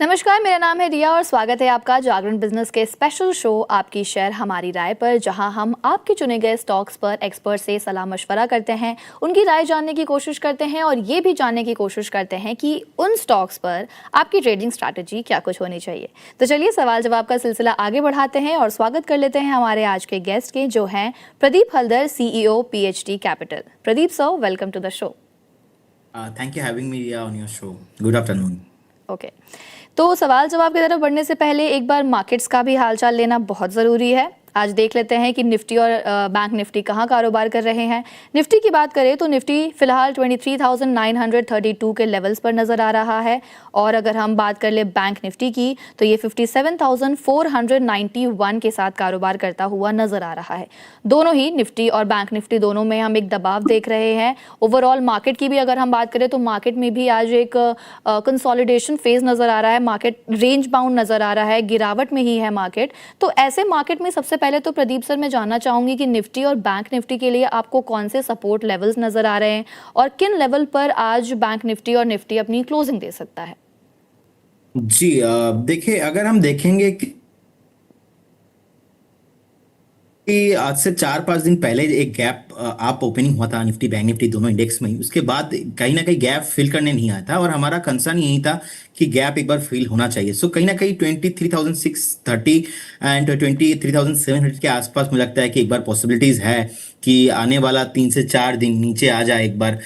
नमस्कार, मेरा नाम है रिया और स्वागत है आपका जागरण बिजनेस के स्पेशल शो आपकी शेयर हमारी राय पर, जहां हम आपके चुने गए स्टॉक्स पर एक्सपर्ट से सलाह मशवरा करते हैं, उनकी राय जानने की कोशिश करते हैं और ये भी जानने की कोशिश करते हैं कि उन स्टॉक्स पर आपकी ट्रेडिंग स्ट्रैटेजी क्या कुछ होनी चाहिए। तो चलिए सवाल जवाब का सिलसिला आगे बढ़ाते हैं और स्वागत कर लेते हैं हमारे आज के गेस्ट के, जो हैं Pradeep Haldar, CEO PHD capital. Pradeep sir, welcome to the show. Thank you having me on your show. Good afternoon. Okay, तो सवाल जवाब की तरफ बढ़ने से पहले एक बार मार्केट्स का भी हालचाल लेना बहुत ज़रूरी है। आज देख लेते हैं कि निफ्टी और बैंक निफ्टी कहाँ कारोबार कर रहे हैं। निफ्टी की बात करें तो निफ्टी फिलहाल 23,932 के लेवल्स पर नज़र आ रहा है, और अगर हम बात कर ले बैंक निफ्टी की तो ये 57,491 के साथ कारोबार करता हुआ नज़र आ रहा है। दोनों ही निफ्टी और बैंक निफ्टी दोनों में हम एक दबाव देख रहे हैं। ओवरऑल मार्केट की भी अगर हम बात करें तो मार्केट में भी आज एक कंसोलिडेशन फेज नज़र आ रहा है। मार्केट रेंज बाउंड नज़र आ रहा है, गिरावट में ही है मार्केट। तो ऐसे मार्केट में सबसे पहले तो प्रदीप सर मैं जानना चाहूंगी कि निफ्टी और बैंक निफ्टी के लिए आपको कौन से सपोर्ट लेवल्स नजर आ रहे हैं और किन लेवल पर आज बैंक निफ्टी और निफ्टी अपनी क्लोजिंग दे सकता है। जी, देखिए, अगर हम देखेंगे कि आज से 4-5 दिन पहले एक गैप आप ओपनिंग हुआ था निफ्टी बैंक निफ्टी दोनों इंडेक्स में ही। उसके बाद कहीं ना कहीं गैप फिल करने नहीं आया था और हमारा कंसर्न यही था कि गैप एक बार फिल होना चाहिए। सो कहीं ना कहीं 23,630 एंड 23,700 के आसपास मुझे लगता है कि एक बार पॉसिबिलिटीज है कि आने वाला 3 से 4 दिन नीचे आ जाए एक बार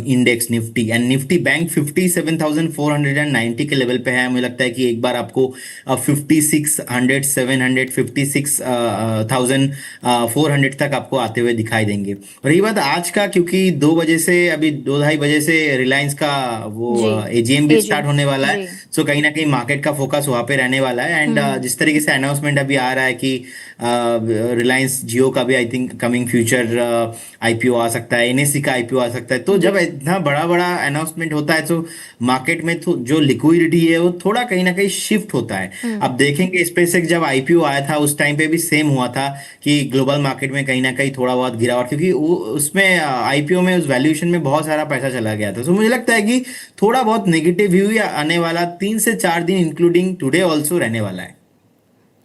index Nifty and Nifty Bank 57,490 के लेवल पे है। मुझे लगता है कि एक बार आपको 5600 700 56,400 तक आपको आते हुए दिखाई देंगे। रही बात आज का, क्योंकि 2 बजे से अभी 2-2:30 बजे से रिलायंस का वो एजीएम भी स्टार्ट होने वाला है। सो कहीं ना कहीं मार्केट का फोकस वहां पे रहने वाला है एंड जिस तरीके से अनाउंसमेंट अभी आ रहा है कि रिलायंस जियो का भी I think coming future IPO आ सकता है, एनएससी का आईपीओ आ सकता है। तो जब इतना बड़ा बड़ा अनाउंसमेंट होता है तो मार्केट में तो जो लिक्विडिटी है वो थोड़ा कहीं ना कहीं शिफ्ट होता है। अब देखेंगे स्पेसएक्स जब आईपीओ आया था उस टाइम पे भी सेम हुआ था कि ग्लोबल मार्केट में कहीं ना कहीं थोड़ा बहुत गिरावट, क्योंकि उसमें आईपीओ में उस वैल्यूएशन में बहुत सारा पैसा चला गया था। तो मुझे लगता है कि थोड़ा बहुत नेगेटिव व्यू आने वाला 3 से 4 दिन इंक्लूडिंग टुडे ऑल्सो रहने वाला है।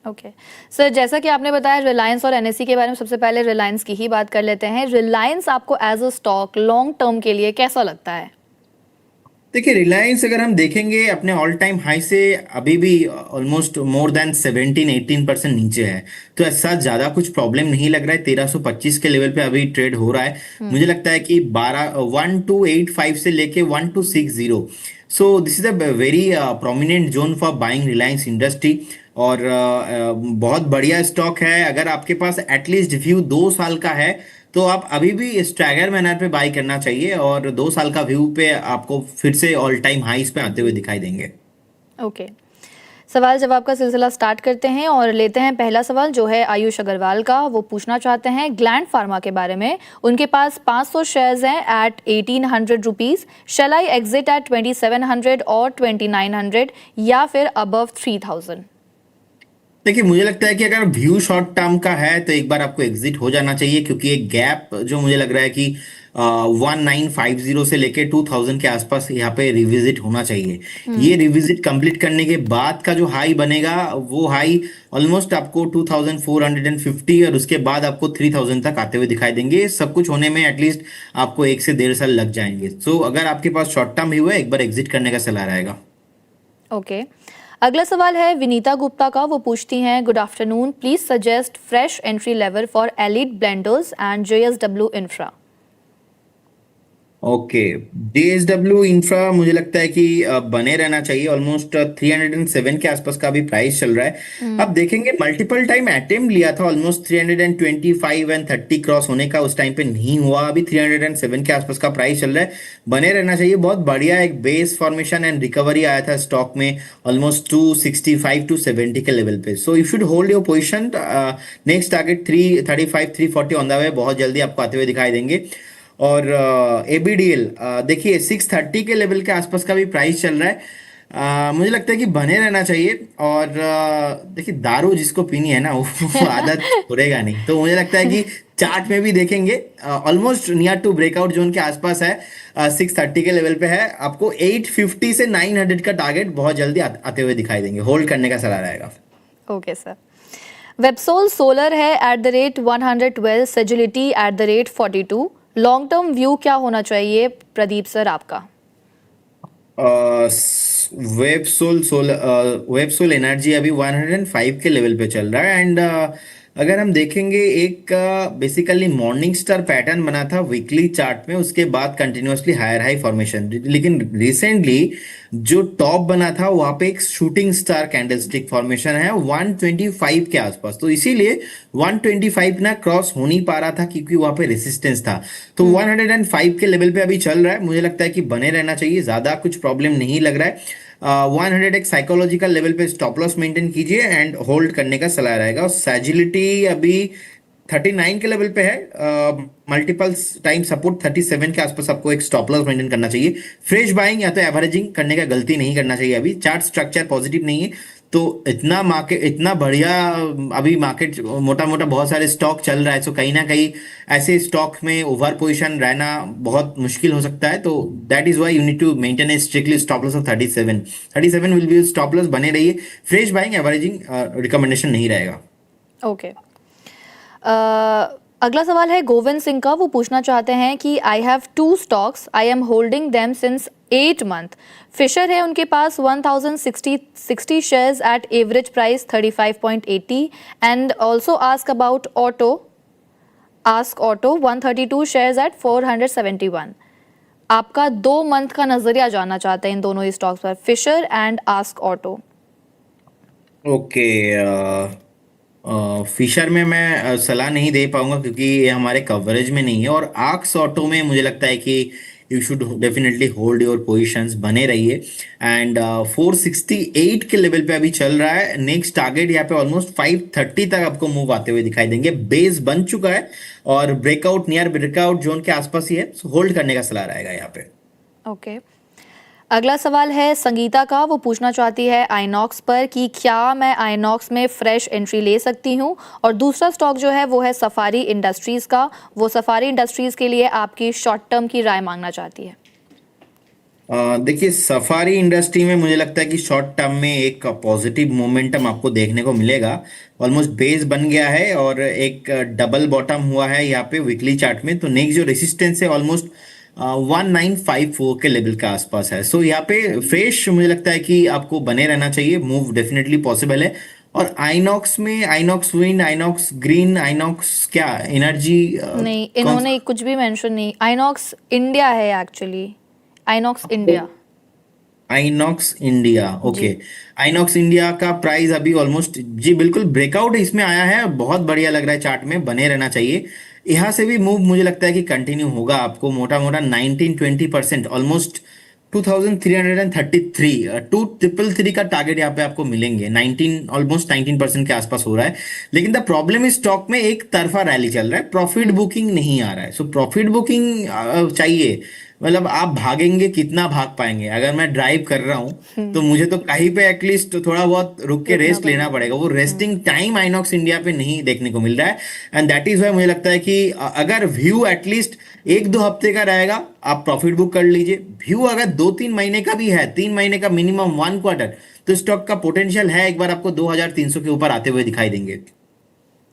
ओके सर, जैसा कि आपने बताया रिलायंस और एनएससी के बारे में, सबसे पहले रिलायंस की ही बात कर लेते हैं। रिलायंस आपको as a stock long term के लिए कैसा लगता है? देखिए, रिलायंस अगर हम देखेंगे अपने ऑल टाइम हाई से अभी भी ऑलमोस्ट मोर देन 17-18% नीचे है। तो ऐसा ज्यादा कुछ प्रॉब्लम नहीं लग रहा है। 1325 के लेवल पे अभी ट्रेड हो रहा है। मुझे लगता है कि 12,285 से लेके 1260। So this is a very prominent zone for buying Reliance industry और बहुत बढ़िया स्टॉक है। अगर आपके पास एटलीस्ट व्यू 2 साल का है तो आप अभी भी स्ट्रैगर मैनर पे बाई करना चाहिए और 2 साल का व्यू पे आपको फिर से ऑल टाइम हाईस पे आते हुए दिखाई देंगे। ओके, सवाल जवाब का सिलसिला स्टार्ट करते हैं और लेते हैं पहला सवाल, जो है आयुष अग्रवाल का। वो पूछना चाहते हैं ग्लैंड फार्मा के बारे में। उनके पास 500 शेयर्स हैं एट 1800 रुपीज। शैल आई एग्जिट एट 2700 और 2900 या फिर अबव 3000? देखिए, मुझे लगता है कि अगर व्यू शॉर्ट टर्म का है तो एक बार आपको एग्जिट हो जाना चाहिए, क्योंकि एक गैप जो मुझे लग रहा है कि 1950 से लेके 2000 के आसपास यहाँ पे रिविजिट होना चाहिए। ये रिविजिट कंप्लीट करने के बाद का जो हाई बनेगा वो हाई ऑलमोस्ट आपको 2450 और उसके बाद आपको 3000 तक आते हुए दिखाई देंगे। सब कुछ होने में एटलीस्ट आपको 1 से 1.5 साल लग जाएंगे। सो अगर आपके पास शॉर्ट टर्म व्यू है एक बार एग्जिट करने का सलाह रहेगा। ओके, अगला सवाल है विनीता गुप्ता का। वो पूछती हैं, good afternoon, please suggest fresh entry level for elite blenders and JSW infra. Okay, DSW infra मुझे लगता है कि बने रहना चाहिए। ऑलमोस्ट 307 के आसपास का भी प्राइस चल रहा है। अब देखेंगे मल्टीपल टाइम अटेम्प्ट लिया था ऑलमोस्ट 325 एंड 30 क्रॉस होने का, उस टाइम पे नहीं हुआ। अभी 307 के आसपास का प्राइस चल रहा है, बने रहना चाहिए। बहुत बढ़िया एक बेस फॉर्मेशन एंड रिकवरी आया था स्टॉक में ऑलमोस्ट 265 टू 70 के लेवल पे। So you should hold your position. Next target 335 340 on the way बहुत जल्दी आपको आते हुए दिखाई देंगे। और एबीडीएल देखिए 630 के लेवल के आसपास का भी प्राइस चल रहा है। मुझे लगता है कि बने रहना चाहिए। और देखिए, दारू जिसको पीनी है ना वो आदत छोड़ेगा नहीं। तो मुझे लगता है कि चार्ट में भी देखेंगे almost near to breakout zone के आसपास है। 630 के लेवल पे है। आपको 850 से 900 का टारगेट बहुत जल्दी आते हुए दिखाई देंगे। होल्ड करने का सलाह रहेगा। Okay sir. वेबसोल सोलर है @112, सेजिलिटी @42। लॉन्ग टर्म व्यू क्या होना चाहिए प्रदीप सर आपका? वेब सोल एनर्जी अभी 105 के लेवल पे चल रहा है। एंड अगर हम देखेंगे, एक बेसिकली मॉर्निंग स्टार पैटर्न बना था वीकली चार्ट में, उसके बाद कंटिन्यूअसली हायर हाई फॉर्मेशन। लेकिन रिसेंटली जो टॉप बना था वहां पे एक शूटिंग स्टार कैंडलस्टिक फॉर्मेशन है 125 के आसपास। तो इसीलिए 125 ना क्रॉस हो नहीं पा रहा था क्योंकि वहां पे रेसिस्टेंस था। तो 105 के लेवल पे अभी चल रहा है। मुझे लगता है कि बने रहना चाहिए, ज्यादा कुछ प्रॉब्लम नहीं लग रहा है। 100 एक साइकोलॉजिकल लेवल पे स्टॉप लॉस मेंटेन कीजिए एंड होल्ड करने का सलाह रहेगा। और सैजिलिटी अभी 39 के लेवल पे है। मल्टीपल टाइम सपोर्ट 37 के आसपास आपको एक स्टॉप लॉस मेंटेन करना चाहिए। फ्रेश बाइंग या तो एवरेजिंग करने का गलती नहीं करना चाहिए। अभी चार्ट स्ट्रक्चर पॉजिटिव नहीं है, तो इतना बढ़िया अभी मार्केट मोटा मोटा बहुत सारे स्टॉक चल रहा है। तो कहीं ना कहीं ऐसे स्टॉक में ओवर पोजिशन रहना बहुत मुश्किल हो सकता है। तो that is why you need to maintain a strictly stop loss of 37 will be stop loss. बने रहिए। फ्रेश बाइंग एवरेजिंग रिकमेंडेशन नहीं रहेगा। ओके। अगला सवाल है गोविंद सिंह का। वो पूछना चाहते हैं कि I have 2 stocks, I am holding them since 8 month. Fisher है उनके पास 1060 shares at average price 35.80 and also Ask Auto 132 shares at 471। आपका 2 मंथ का नजरिया जानना चाहते हैं इन दोनों ही स्टॉक्स पर, Fisher and Ask Auto. Okay. Fisher में मैं सलाह नहीं दे पाऊंगा क्योंकि ये हमारे कवरेज में नहीं है। और आर्क्स ऑटो में मुझे लगता है कि you should definitely hold your positions, बने रहिए। एंड 468 के लेवल पे अभी चल रहा है। नेक्स्ट टारगेट यहाँ पे ऑलमोस्ट 530 तक आपको मूव आते हुए दिखाई देंगे। बेस बन चुका है और ब्रेकआउट नियर ब्रेकआउट जोन के आसपास ही है। सो होल्ड करने का सलाह रहेगा यहाँ पे। ओके। अगला सवाल है संगीता का। वो पूछना चाहती है आइनॉक्स पर कि क्या मैं आइनॉक्स में फ्रेश एंट्री ले सकती हूँ, और दूसरा स्टॉक जो है वो है सफारी इंडस्ट्रीज का। वो सफारी इंडस्ट्रीज के लिए आपकी शॉर्ट टर्म की राय मांगना चाहती है। देखिए, सफारी इंडस्ट्री में मुझे लगता है कि शॉर्ट टर्म में एक पॉजिटिव मोमेंटम आपको देखने को मिलेगा। ऑलमोस्ट बेस बन गया है और एक डबल बॉटम हुआ है यहाँ पे वीकली चार्ट में। तो नेक्स्ट जो रेसिस्टेंस है ऑलमोस्ट 1954 के लेवल के आसपास है। सो यहाँ पे फ्रेश मुझे लगता है कि आपको बने रहना चाहिए। मूव डेफिनेटली पॉसिबल है। और आइनॉक्स में Inox wind, Inox green, Inox क्या एनर्जी, नहीं, कौन इन्होंने कुछ भी मेंशन नहीं। आइनॉक्स इंडिया है actually, Inox India. Inox India, okay. जी। आइनॉक्स इंडिया का प्राइस अभी ऑलमोस्ट, जी बिल्कुल, ब्रेकआउट इसमें आया है। बहुत बढ़िया लग रहा है चार्ट में, बने रहना चाहिए। यहाँ से भी मूव मुझे लगता है कि कंटिन्यू होगा। आपको मोटा मोटा 19-20% ऑलमोस्ट 2333 2333 का टारगेट यहाँ पे आपको मिलेंगे। 19 ऑलमोस्ट 19% के आसपास हो रहा है। लेकिन द प्रॉब्लम इस स्टॉक में एक तरफा रैली चल रहा है, प्रॉफिट बुकिंग नहीं आ रहा है। सो प्रॉफिट बुकिंग चाहिए। मतलब आप भागेंगे, कितना भाग पाएंगे? अगर मैं ड्राइव कर रहा हूं तो मुझे तो कहीं पे एटलीस्ट थोड़ा बहुत रुक के रुकना रेस्ट लेना पड़ेगा। पड़ेगा। वो रेस्टिंग टाइम आइनॉक्स इंडिया पे नहीं देखने को मिल रहा है। एंड दैट इज वाई मुझे लगता है कि अगर व्यू एटलीस्ट 1-2 हफ्ते का रहेगा, आप प्रॉफिट बुक कर लीजिए। व्यू अगर 2-3 महीने का भी है, 3 महीने का, मिनिमम 1 क्वार्टर, तो स्टॉक का पोटेंशियल है। एक बार आपको 2300 के ऊपर आते हुए दिखाई देंगे।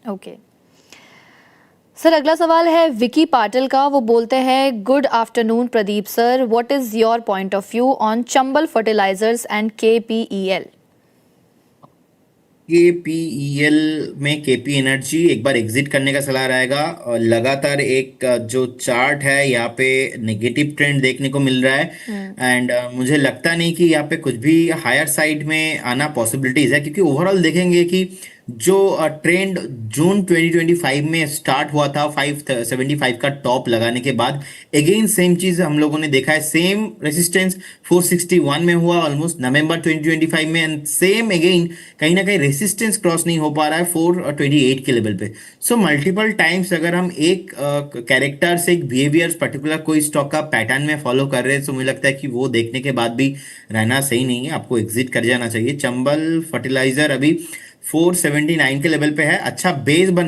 ओके सर, अगला सवाल है विकी पाटिल का। वो बोलते हैं good afternoon Pradeep sir, what is your point of view on Chambal fertilisers and KPEL? KPEL में केपी एनर्जी एक बार एग्जिट करने का सलाह रहेगा। और लगातार एक जो चार्ट है यहाँ पे नेगेटिव ट्रेंड देखने को मिल रहा है। एंड मुझे लगता नहीं कि यहाँ पे कुछ भी हायर साइड में आना पॉसिबिलिटीज है, क्योंकि ओवरऑल देखेंगे कि जो ट्रेंड जून 2025 में स्टार्ट हुआ था 575 का टॉप लगाने के बाद, अगेन सेम चीज हम लोगों ने देखा है, सेम रेसिस्टेंस 461 में हुआ ऑलमोस्ट नवंबर 2025 में, एंड सेम अगेन कहीं ना कहीं रेसिस्टेंस क्रॉस नहीं हो पा रहा है 428 के लेवल पे। सो मल्टीपल टाइम्स अगर हम एक कैरेक्टर से एक बिहेवियर पर्टिकुलर कोई स्टॉक का पैटर्न में फॉलो कर रहे हैं, तो मुझे लगता है कि वो देखने के बाद भी रहना सही नहीं है, आपको एग्जिट कर जाना चाहिए। चंबल फर्टिलाइजर अभी 479 के लेवल पे है, अच्छा बेस बन